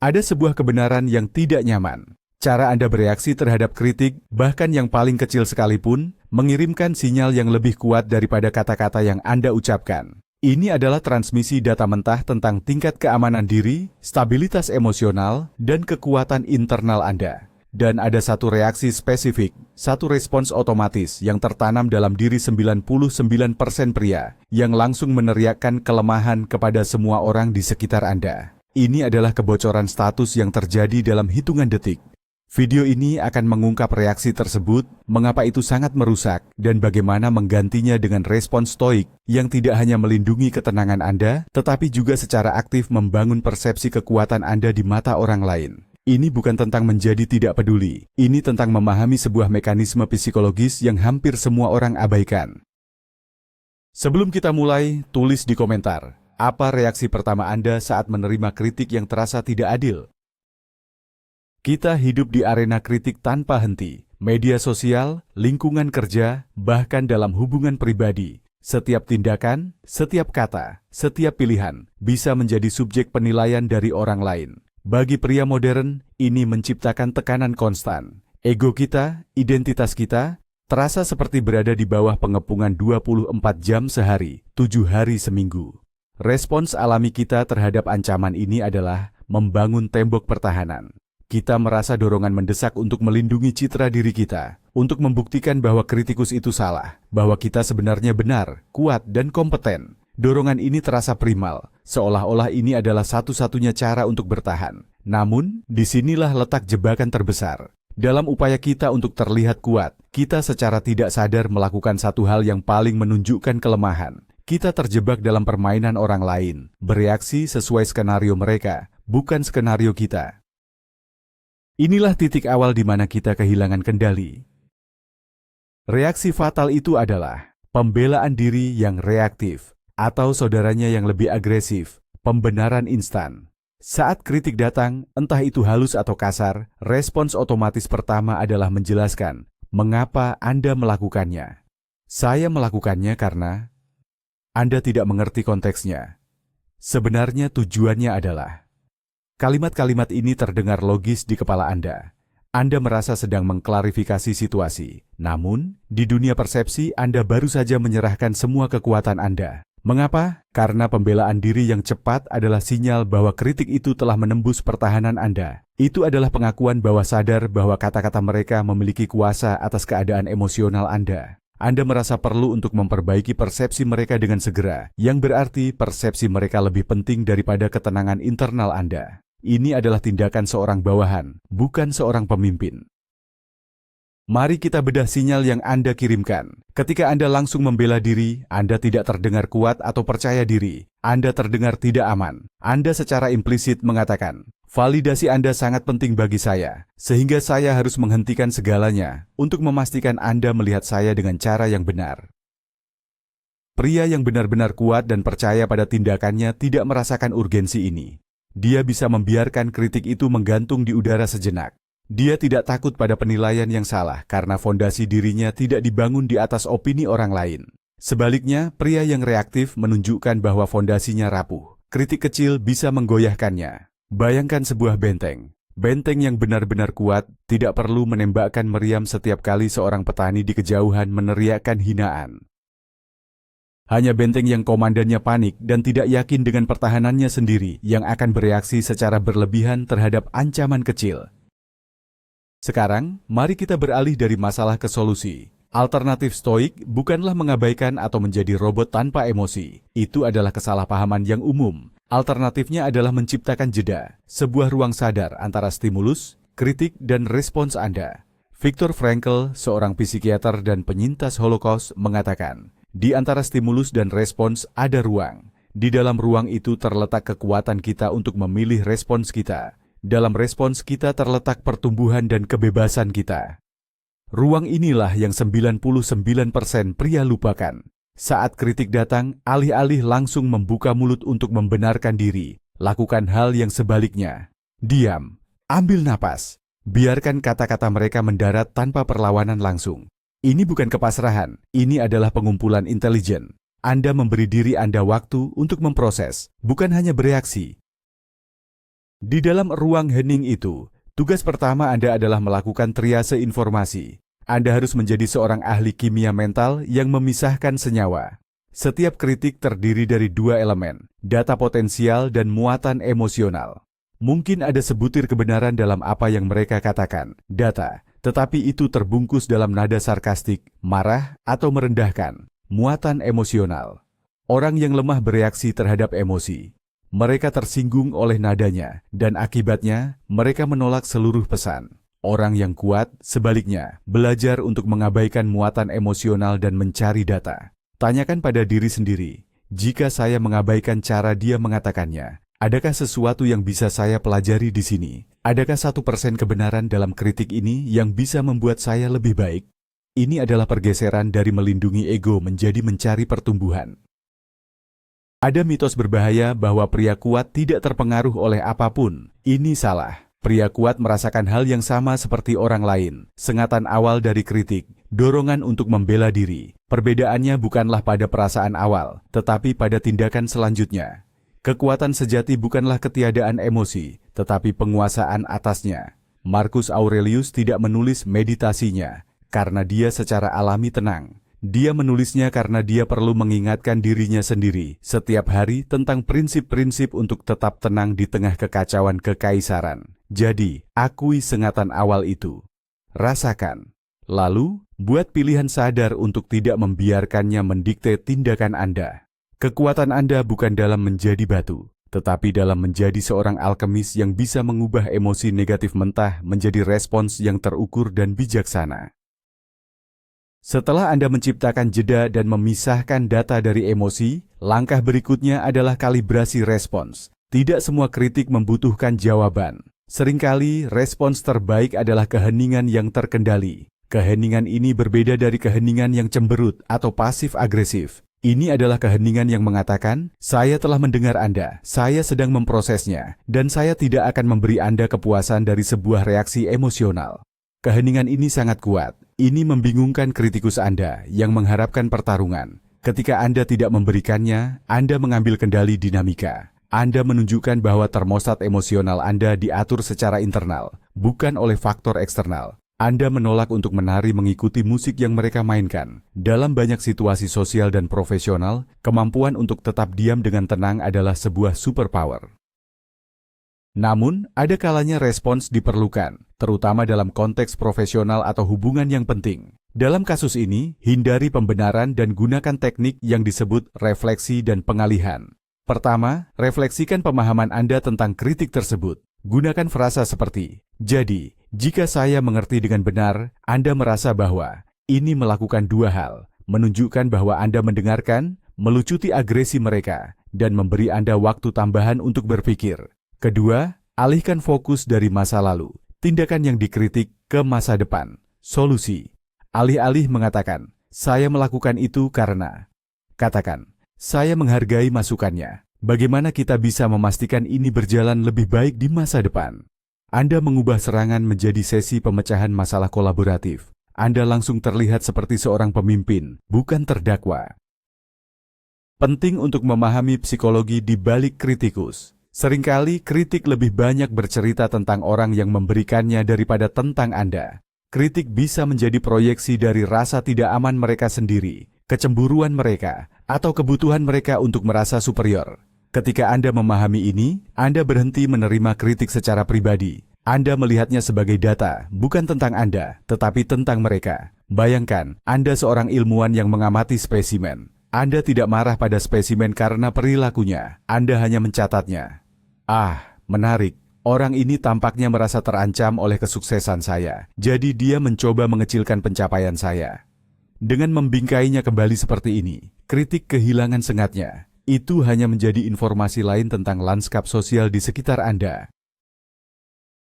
Ada sebuah kebenaran yang tidak nyaman. Cara Anda bereaksi terhadap kritik, bahkan yang paling kecil sekalipun, mengirimkan sinyal yang lebih kuat daripada kata-kata yang Anda ucapkan. Ini adalah transmisi data mentah tentang tingkat keamanan diri, stabilitas emosional, dan kekuatan internal Anda. Dan ada satu reaksi spesifik, satu respons otomatis yang tertanam dalam diri 99% pria, yang langsung meneriakkan kelemahan kepada semua orang di sekitar Anda. Ini adalah kebocoran status yang terjadi dalam hitungan detik. Video ini akan mengungkap reaksi tersebut, mengapa itu sangat merusak, dan bagaimana menggantinya dengan respons stoik yang tidak hanya melindungi ketenangan Anda, tetapi juga secara aktif membangun persepsi kekuatan Anda di mata orang lain. Ini bukan tentang menjadi tidak peduli, ini tentang memahami sebuah mekanisme psikologis yang hampir semua orang abaikan. Sebelum kita mulai, tulis di komentar, apa reaksi pertama Anda saat menerima kritik yang terasa tidak adil? Kita hidup di arena kritik tanpa henti, media sosial, lingkungan kerja, bahkan dalam hubungan pribadi. Setiap tindakan, setiap kata, setiap pilihan bisa menjadi subjek penilaian dari orang lain. Bagi pria modern, ini menciptakan tekanan konstan. Ego kita, identitas kita, terasa seperti berada di bawah pengepungan 24 jam sehari, 7 hari seminggu. Respons alami kita terhadap ancaman ini adalah membangun tembok pertahanan. Kita merasa dorongan mendesak untuk melindungi citra diri kita, untuk membuktikan bahwa kritikus itu salah, bahwa kita sebenarnya benar, kuat, dan kompeten. Dorongan ini terasa primal, seolah-olah ini adalah satu-satunya cara untuk bertahan. Namun, disinilah letak jebakan terbesar. Dalam upaya kita untuk terlihat kuat, kita secara tidak sadar melakukan satu hal yang paling menunjukkan kelemahan. Kita terjebak dalam permainan orang lain, bereaksi sesuai skenario mereka, bukan skenario kita. Inilah titik awal di mana kita kehilangan kendali. Reaksi fatal itu adalah pembelaan diri yang reaktif, atau saudaranya yang lebih agresif, pembenaran instan. Saat kritik datang, entah itu halus atau kasar, respons otomatis pertama adalah menjelaskan mengapa Anda melakukannya. Saya melakukannya karena Anda tidak mengerti konteksnya. Sebenarnya tujuannya adalah. Kalimat-kalimat ini terdengar logis di kepala Anda. Anda merasa sedang mengklarifikasi situasi. Namun, di dunia persepsi Anda baru saja menyerahkan semua kekuatan Anda. Mengapa? Karena pembelaan diri yang cepat adalah sinyal bahwa kritik itu telah menembus pertahanan Anda. Itu adalah pengakuan bahwa sadar bahwa kata-kata mereka memiliki kuasa atas keadaan emosional Anda. Anda merasa perlu untuk memperbaiki persepsi mereka dengan segera, yang berarti persepsi mereka lebih penting daripada ketenangan internal Anda. Ini adalah tindakan seorang bawahan, bukan seorang pemimpin. Mari kita bedah sinyal yang Anda kirimkan. Ketika Anda langsung membela diri, Anda tidak terdengar kuat atau percaya diri. Anda terdengar tidak aman. Anda secara implisit mengatakan, validasi Anda sangat penting bagi saya, sehingga saya harus menghentikan segalanya untuk memastikan Anda melihat saya dengan cara yang benar. Pria yang benar-benar kuat dan percaya pada tindakannya tidak merasakan urgensi ini. Dia bisa membiarkan kritik itu menggantung di udara sejenak. Dia tidak takut pada penilaian yang salah karena fondasi dirinya tidak dibangun di atas opini orang lain. Sebaliknya, pria yang reaktif menunjukkan bahwa fondasinya rapuh. Kritik kecil bisa menggoyahkannya. Bayangkan sebuah benteng. Benteng yang benar-benar kuat tidak perlu menembakkan meriam setiap kali seorang petani di kejauhan meneriakkan hinaan. Hanya benteng yang komandannya panik dan tidak yakin dengan pertahanannya sendiri yang akan bereaksi secara berlebihan terhadap ancaman kecil. Sekarang, mari kita beralih dari masalah ke solusi. Alternatif stoik bukanlah mengabaikan atau menjadi robot tanpa emosi. Itu adalah kesalahpahaman yang umum. Alternatifnya adalah menciptakan jeda, sebuah ruang sadar antara stimulus, kritik, dan respons Anda. Viktor Frankl, seorang psikiater dan penyintas Holocaust, mengatakan, di antara stimulus dan respons ada ruang. Di dalam ruang itu terletak kekuatan kita untuk memilih respons kita. Dalam respons kita terletak pertumbuhan dan kebebasan kita. Ruang inilah yang 99% pria lupakan. Saat kritik datang, alih-alih langsung membuka mulut untuk membenarkan diri, lakukan hal yang sebaliknya. Diam, ambil napas, biarkan kata-kata mereka mendarat tanpa perlawanan langsung. Ini bukan kepasrahan, ini adalah pengumpulan intelijen. Anda memberi diri Anda waktu untuk memproses, bukan hanya bereaksi. Di dalam ruang hening itu, tugas pertama Anda adalah melakukan triase informasi. Anda harus menjadi seorang ahli kimia mental yang memisahkan senyawa. Setiap kritik terdiri dari dua elemen, data potensial dan muatan emosional. Mungkin ada sebutir kebenaran dalam apa yang mereka katakan, data, tetapi itu terbungkus dalam nada sarkastik, marah, atau merendahkan, muatan emosional. Orang yang lemah bereaksi terhadap emosi. Mereka tersinggung oleh nadanya, dan akibatnya mereka menolak seluruh pesan. Orang yang kuat, sebaliknya, belajar untuk mengabaikan muatan emosional dan mencari data. Tanyakan pada diri sendiri, jika saya mengabaikan cara dia mengatakannya, adakah sesuatu yang bisa saya pelajari di sini? Adakah 1% kebenaran dalam kritik ini yang bisa membuat saya lebih baik? Ini adalah pergeseran dari melindungi ego menjadi mencari pertumbuhan. Ada mitos berbahaya bahwa pria kuat tidak terpengaruh oleh apapun. Ini salah. Pria kuat merasakan hal yang sama seperti orang lain. Sengatan awal dari kritik, dorongan untuk membela diri. Perbedaannya bukanlah pada perasaan awal, tetapi pada tindakan selanjutnya. Kekuatan sejati bukanlah ketiadaan emosi, tetapi penguasaan atasnya. Marcus Aurelius tidak menulis meditasinya karena dia secara alami tenang. Dia menulisnya karena dia perlu mengingatkan dirinya sendiri setiap hari tentang prinsip-prinsip untuk tetap tenang di tengah kekacauan kekaisaran. Jadi, akui sengatan awal itu. Rasakan. Lalu, buat pilihan sadar untuk tidak membiarkannya mendikte tindakan Anda. Kekuatan Anda bukan dalam menjadi batu, tetapi dalam menjadi seorang alkemis yang bisa mengubah emosi negatif mentah menjadi respons yang terukur dan bijaksana. Setelah Anda menciptakan jeda dan memisahkan data dari emosi, langkah berikutnya adalah kalibrasi respons. Tidak semua kritik membutuhkan jawaban. Seringkali respons terbaik adalah keheningan yang terkendali. Keheningan ini berbeda dari keheningan yang cemberut atau pasif-agresif. Ini adalah keheningan yang mengatakan, saya telah mendengar Anda, saya sedang memprosesnya, dan saya tidak akan memberi Anda kepuasan dari sebuah reaksi emosional. Keheningan ini sangat kuat. Ini membingungkan kritikus Anda yang mengharapkan pertarungan. Ketika Anda tidak memberikannya, Anda mengambil kendali dinamika. Anda menunjukkan bahwa termostat emosional Anda diatur secara internal, bukan oleh faktor eksternal. Anda menolak untuk menari mengikuti musik yang mereka mainkan. Dalam banyak situasi sosial dan profesional, kemampuan untuk tetap diam dengan tenang adalah sebuah superpower. Namun, ada kalanya respons diperlukan, terutama dalam konteks profesional atau hubungan yang penting. Dalam kasus ini, hindari pembenaran dan gunakan teknik yang disebut refleksi dan pengalihan. Pertama, refleksikan pemahaman Anda tentang kritik tersebut. Gunakan frasa seperti, jadi, jika saya mengerti dengan benar, Anda merasa bahwa ini melakukan dua hal, menunjukkan bahwa Anda mendengarkan, melucuti agresi mereka, dan memberi Anda waktu tambahan untuk berpikir. Kedua, alihkan fokus dari masa lalu, tindakan yang dikritik ke masa depan, solusi. Alih-alih mengatakan, saya melakukan itu karena. Katakan, saya menghargai masukannya. Bagaimana kita bisa memastikan ini berjalan lebih baik di masa depan? Anda mengubah serangan menjadi sesi pemecahan masalah kolaboratif. Anda langsung terlihat seperti seorang pemimpin, bukan terdakwa. Penting untuk memahami psikologi di balik kritikus. Seringkali kritik lebih banyak bercerita tentang orang yang memberikannya daripada tentang Anda. Kritik bisa menjadi proyeksi dari rasa tidak aman mereka sendiri, kecemburuan mereka, atau kebutuhan mereka untuk merasa superior. Ketika Anda memahami ini, Anda berhenti menerima kritik secara pribadi. Anda melihatnya sebagai data, bukan tentang Anda, tetapi tentang mereka. Bayangkan, Anda seorang ilmuwan yang mengamati spesimen. Anda tidak marah pada spesimen karena perilakunya, Anda hanya mencatatnya. Ah, menarik. Orang ini tampaknya merasa terancam oleh kesuksesan saya, jadi dia mencoba mengecilkan pencapaian saya. Dengan membingkainya kembali seperti ini, kritik kehilangan sengatnya. Itu hanya menjadi informasi lain tentang lanskap sosial di sekitar Anda.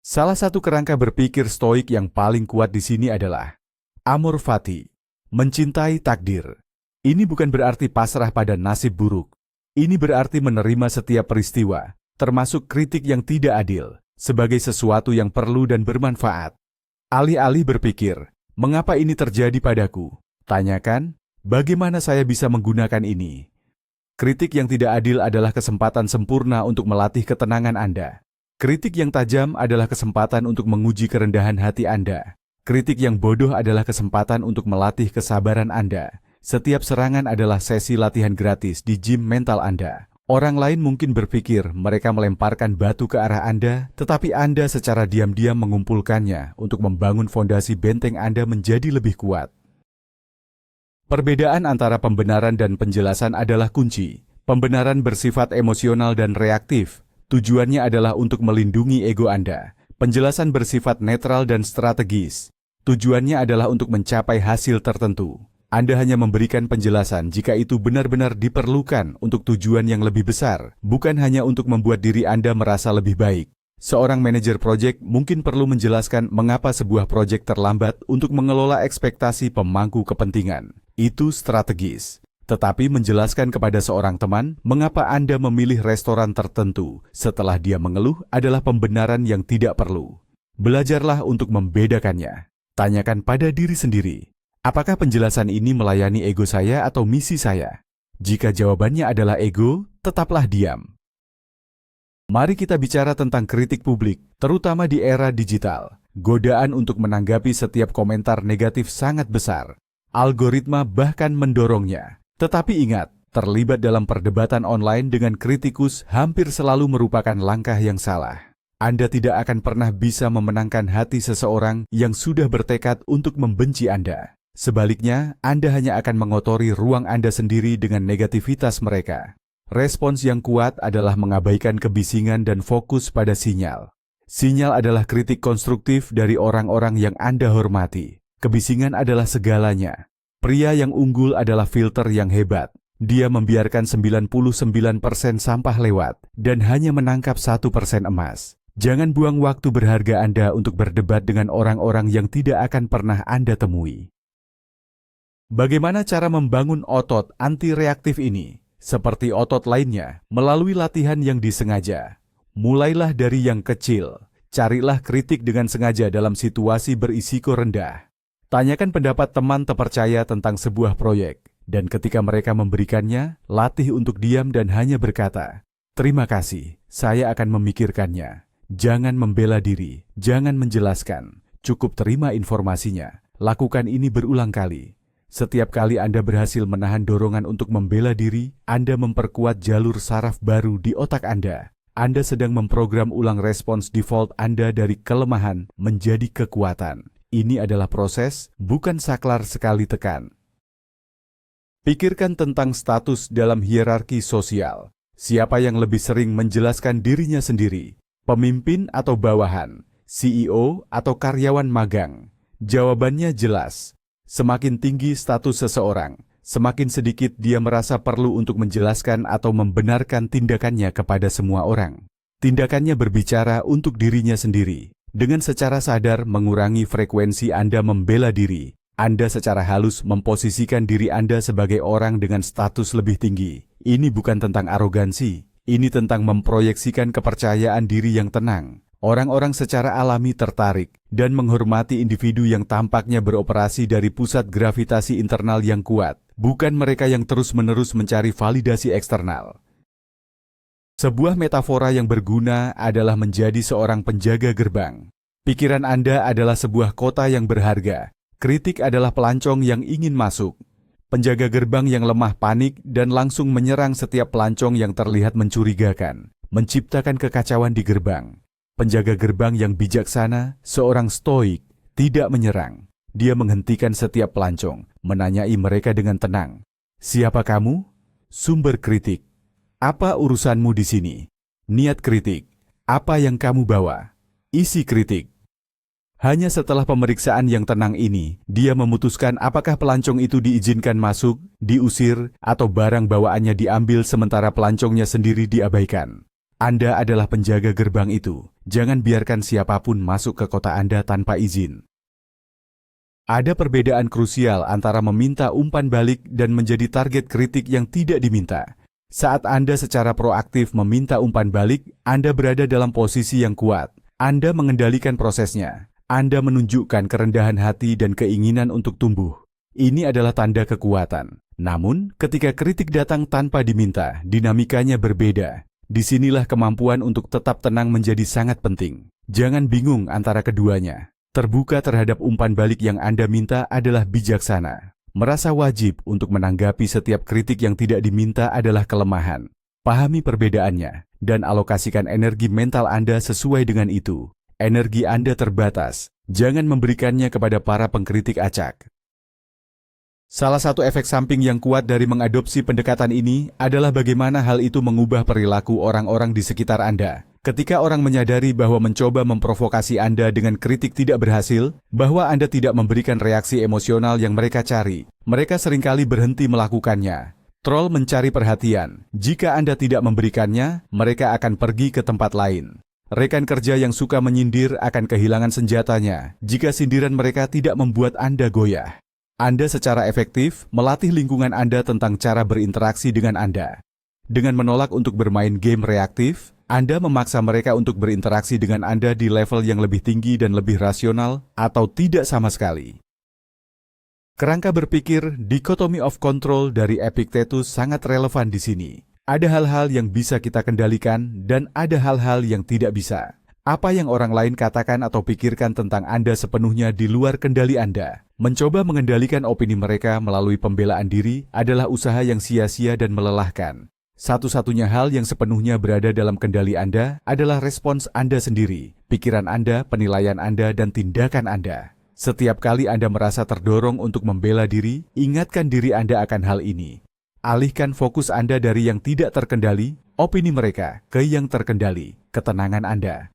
Salah satu kerangka berpikir stoik yang paling kuat di sini adalah amor fati, mencintai takdir. Ini bukan berarti pasrah pada nasib buruk. Ini berarti menerima setiap peristiwa, termasuk kritik yang tidak adil, sebagai sesuatu yang perlu dan bermanfaat. Alih-alih berpikir, mengapa ini terjadi padaku? Tanyakan, bagaimana saya bisa menggunakan ini? Kritik yang tidak adil adalah kesempatan sempurna untuk melatih ketenangan Anda. Kritik yang tajam adalah kesempatan untuk menguji kerendahan hati Anda. Kritik yang bodoh adalah kesempatan untuk melatih kesabaran Anda. Setiap serangan adalah sesi latihan gratis di gym mental Anda. Orang lain mungkin berpikir mereka melemparkan batu ke arah Anda, tetapi Anda secara diam-diam mengumpulkannya untuk membangun fondasi benteng Anda menjadi lebih kuat. Perbedaan antara pembenaran dan penjelasan adalah kunci. Pembenaran bersifat emosional dan reaktif. Tujuannya adalah untuk melindungi ego Anda. Penjelasan bersifat netral dan strategis. Tujuannya adalah untuk mencapai hasil tertentu. Anda hanya memberikan penjelasan jika itu benar-benar diperlukan untuk tujuan yang lebih besar, bukan hanya untuk membuat diri Anda merasa lebih baik. Seorang manajer proyek mungkin perlu menjelaskan mengapa sebuah proyek terlambat untuk mengelola ekspektasi pemangku kepentingan. Itu strategis. Tetapi menjelaskan kepada seorang teman mengapa Anda memilih restoran tertentu setelah dia mengeluh adalah pembenaran yang tidak perlu. Belajarlah untuk membedakannya. Tanyakan pada diri sendiri, apakah penjelasan ini melayani ego saya atau misi saya? Jika jawabannya adalah ego, tetaplah diam. Mari kita bicara tentang kritik publik, terutama di era digital. Godaan untuk menanggapi setiap komentar negatif sangat besar. Algoritma bahkan mendorongnya. Tetapi ingat, terlibat dalam perdebatan online dengan kritikus hampir selalu merupakan langkah yang salah. Anda tidak akan pernah bisa memenangkan hati seseorang yang sudah bertekad untuk membenci Anda. Sebaliknya, Anda hanya akan mengotori ruang Anda sendiri dengan negativitas mereka. Respons yang kuat adalah mengabaikan kebisingan dan fokus pada sinyal. Sinyal adalah kritik konstruktif dari orang-orang yang Anda hormati. Kebisingan adalah segalanya. Pria yang unggul adalah filter yang hebat. Dia membiarkan 99% sampah lewat dan hanya menangkap 1% emas. Jangan buang waktu berharga Anda untuk berdebat dengan orang-orang yang tidak akan pernah Anda temui. Bagaimana cara membangun otot anti-reaktif ini? Seperti otot lainnya, melalui latihan yang disengaja. Mulailah dari yang kecil. Carilah kritik dengan sengaja dalam situasi berisiko rendah. Tanyakan pendapat teman terpercaya tentang sebuah proyek, dan ketika mereka memberikannya, latih untuk diam dan hanya berkata, "Terima kasih, saya akan memikirkannya." Jangan membela diri, jangan menjelaskan, cukup terima informasinya. Lakukan ini berulang kali. Setiap kali Anda berhasil menahan dorongan untuk membela diri, Anda memperkuat jalur saraf baru di otak Anda. Anda sedang memprogram ulang respons default Anda dari kelemahan menjadi kekuatan. Ini adalah proses, bukan saklar sekali tekan. Pikirkan tentang status dalam hierarki sosial. Siapa yang lebih sering menjelaskan dirinya sendiri? Pemimpin atau bawahan? CEO atau karyawan magang? Jawabannya jelas. Semakin tinggi status seseorang, semakin sedikit dia merasa perlu untuk menjelaskan atau membenarkan tindakannya kepada semua orang. Tindakannya berbicara untuk dirinya sendiri. Dengan secara sadar mengurangi frekuensi Anda membela diri, Anda secara halus memposisikan diri Anda sebagai orang dengan status lebih tinggi. Ini bukan tentang arogansi, ini tentang memproyeksikan kepercayaan diri yang tenang. Orang-orang secara alami tertarik dan menghormati individu yang tampaknya beroperasi dari pusat gravitasi internal yang kuat, bukan mereka yang terus-menerus mencari validasi eksternal. Sebuah metafora yang berguna adalah menjadi seorang penjaga gerbang. Pikiran Anda adalah sebuah kota yang berharga. Kritik adalah pelancong yang ingin masuk. Penjaga gerbang yang lemah panik dan langsung menyerang setiap pelancong yang terlihat mencurigakan, menciptakan kekacauan di gerbang. Penjaga gerbang yang bijaksana, seorang stoik, tidak menyerang. Dia menghentikan setiap pelancong, menanyai mereka dengan tenang. Siapa kamu? Sumber kritik. Apa urusanmu di sini? Niat kritik. Apa yang kamu bawa? Isi kritik. Hanya setelah pemeriksaan yang tenang ini, dia memutuskan apakah pelancong itu diizinkan masuk, diusir, atau barang bawaannya diambil sementara pelancongnya sendiri diabaikan. Anda adalah penjaga gerbang itu. Jangan biarkan siapapun masuk ke kota Anda tanpa izin. Ada perbedaan krusial antara meminta umpan balik dan menjadi target kritik yang tidak diminta. Saat Anda secara proaktif meminta umpan balik, Anda berada dalam posisi yang kuat. Anda mengendalikan prosesnya. Anda menunjukkan kerendahan hati dan keinginan untuk tumbuh. Ini adalah tanda kekuatan. Namun, ketika kritik datang tanpa diminta, dinamikanya berbeda. Disinilah kemampuan untuk tetap tenang menjadi sangat penting. Jangan bingung antara keduanya. Terbuka terhadap umpan balik yang Anda minta adalah bijaksana. Merasa wajib untuk menanggapi setiap kritik yang tidak diminta adalah kelemahan. Pahami perbedaannya, dan alokasikan energi mental Anda sesuai dengan itu. Energi Anda terbatas, jangan memberikannya kepada para pengkritik acak. Salah satu efek samping yang kuat dari mengadopsi pendekatan ini adalah bagaimana hal itu mengubah perilaku orang-orang di sekitar Anda. Ketika orang menyadari bahwa mencoba memprovokasi Anda dengan kritik tidak berhasil, bahwa Anda tidak memberikan reaksi emosional yang mereka cari, mereka seringkali berhenti melakukannya. Troll mencari perhatian. Jika Anda tidak memberikannya, mereka akan pergi ke tempat lain. Rekan kerja yang suka menyindir akan kehilangan senjatanya jika sindiran mereka tidak membuat Anda goyah. Anda secara efektif melatih lingkungan Anda tentang cara berinteraksi dengan Anda. Dengan menolak untuk bermain game reaktif, Anda memaksa mereka untuk berinteraksi dengan Anda di level yang lebih tinggi dan lebih rasional atau tidak sama sekali. Kerangka berpikir dichotomy of control dari Epictetus sangat relevan di sini. Ada hal-hal yang bisa kita kendalikan dan ada hal-hal yang tidak bisa. Apa yang orang lain katakan atau pikirkan tentang Anda sepenuhnya di luar kendali Anda. Mencoba mengendalikan opini mereka melalui pembelaan diri adalah usaha yang sia-sia dan melelahkan. Satu-satunya hal yang sepenuhnya berada dalam kendali Anda adalah respons Anda sendiri, pikiran Anda, penilaian Anda, dan tindakan Anda. Setiap kali Anda merasa terdorong untuk membela diri, ingatkan diri Anda akan hal ini. Alihkan fokus Anda dari yang tidak terkendali, opini mereka, ke yang terkendali, ketenangan Anda.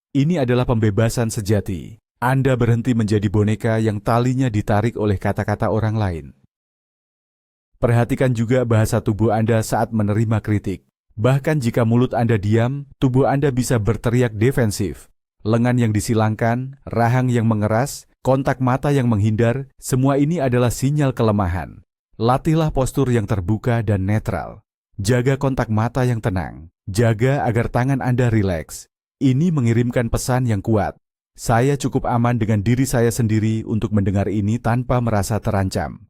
Ini adalah pembebasan sejati. Anda berhenti menjadi boneka yang talinya ditarik oleh kata-kata orang lain. Perhatikan juga bahasa tubuh Anda saat menerima kritik. Bahkan jika mulut Anda diam, tubuh Anda bisa berteriak defensif. Lengan yang disilangkan, rahang yang mengeras, kontak mata yang menghindar, semua ini adalah sinyal kelemahan. Latihlah postur yang terbuka dan netral. Jaga kontak mata yang tenang. Jaga agar tangan Anda rileks. Ini mengirimkan pesan yang kuat. Saya cukup aman dengan diri saya sendiri untuk mendengar ini tanpa merasa terancam.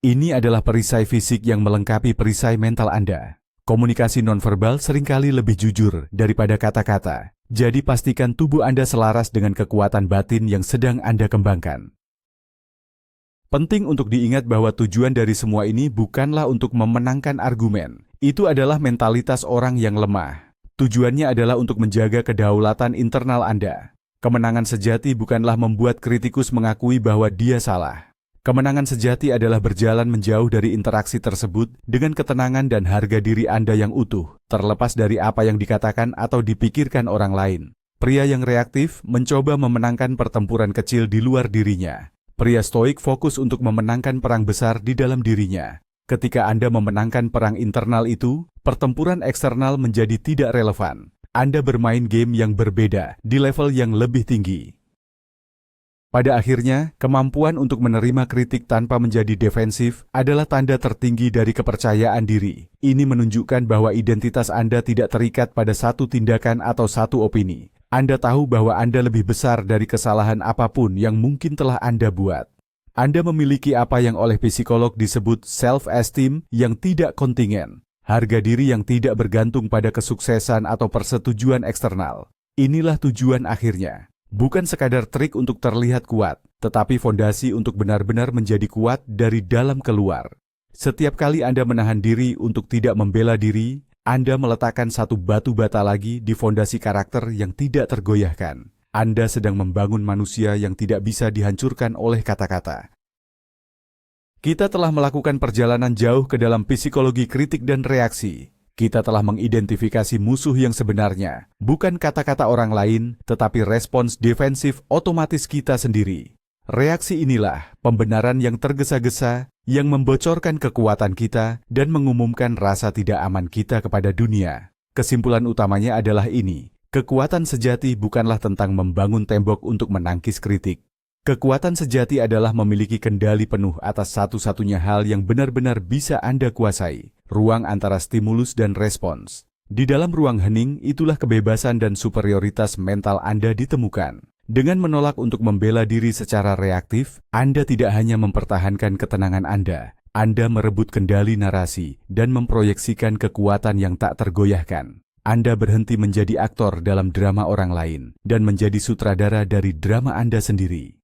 Ini adalah perisai fisik yang melengkapi perisai mental Anda. Komunikasi nonverbal seringkali lebih jujur daripada kata-kata. Jadi pastikan tubuh Anda selaras dengan kekuatan batin yang sedang Anda kembangkan. Penting untuk diingat bahwa tujuan dari semua ini bukanlah untuk memenangkan argumen. Itu adalah mentalitas orang yang lemah. Tujuannya adalah untuk menjaga kedaulatan internal Anda. Kemenangan sejati bukanlah membuat kritikus mengakui bahwa dia salah. Kemenangan sejati adalah berjalan menjauh dari interaksi tersebut dengan ketenangan dan harga diri Anda yang utuh, terlepas dari apa yang dikatakan atau dipikirkan orang lain. Pria yang reaktif mencoba memenangkan pertempuran kecil di luar dirinya. Pria stoik fokus untuk memenangkan perang besar di dalam dirinya. Ketika Anda memenangkan perang internal itu, pertempuran eksternal menjadi tidak relevan. Anda bermain game yang berbeda di level yang lebih tinggi. Pada akhirnya, kemampuan untuk menerima kritik tanpa menjadi defensif adalah tanda tertinggi dari kepercayaan diri. Ini menunjukkan bahwa identitas Anda tidak terikat pada satu tindakan atau satu opini. Anda tahu bahwa Anda lebih besar dari kesalahan apapun yang mungkin telah Anda buat. Anda memiliki apa yang oleh psikolog disebut self-esteem yang tidak kontingen. Harga diri yang tidak bergantung pada kesuksesan atau persetujuan eksternal. Inilah tujuan akhirnya. Bukan sekadar trik untuk terlihat kuat, tetapi fondasi untuk benar-benar menjadi kuat dari dalam keluar. Setiap kali Anda menahan diri untuk tidak membela diri, Anda meletakkan satu batu bata lagi di fondasi karakter yang tidak tergoyahkan. Anda sedang membangun manusia yang tidak bisa dihancurkan oleh kata-kata. Kita telah melakukan perjalanan jauh ke dalam psikologi kritik dan reaksi. Kita telah mengidentifikasi musuh yang sebenarnya, bukan kata-kata orang lain, tetapi respons defensif otomatis kita sendiri. Reaksi inilah pembenaran yang tergesa-gesa, yang membocorkan kekuatan kita dan mengumumkan rasa tidak aman kita kepada dunia. Kesimpulan utamanya adalah ini. Kekuatan sejati bukanlah tentang membangun tembok untuk menangkis kritik. Kekuatan sejati adalah memiliki kendali penuh atas satu-satunya hal yang benar-benar bisa Anda kuasai, ruang antara stimulus dan respons. Di dalam ruang hening, itulah kebebasan dan superioritas mental Anda ditemukan. Dengan menolak untuk membela diri secara reaktif, Anda tidak hanya mempertahankan ketenangan Anda merebut kendali narasi dan memproyeksikan kekuatan yang tak tergoyahkan. Anda berhenti menjadi aktor dalam drama orang lain dan menjadi sutradara dari drama Anda sendiri.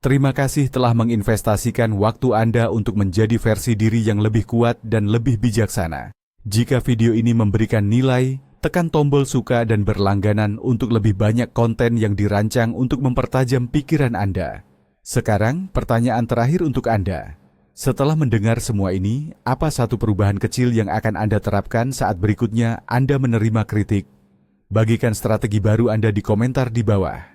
Terima kasih telah menginvestasikan waktu Anda untuk menjadi versi diri yang lebih kuat dan lebih bijaksana. Jika video ini memberikan nilai, tekan tombol suka dan berlangganan untuk lebih banyak konten yang dirancang untuk mempertajam pikiran Anda. Sekarang, pertanyaan terakhir untuk Anda. Setelah mendengar semua ini, apa satu perubahan kecil yang akan Anda terapkan saat berikutnya Anda menerima kritik? Bagikan strategi baru Anda di komentar di bawah.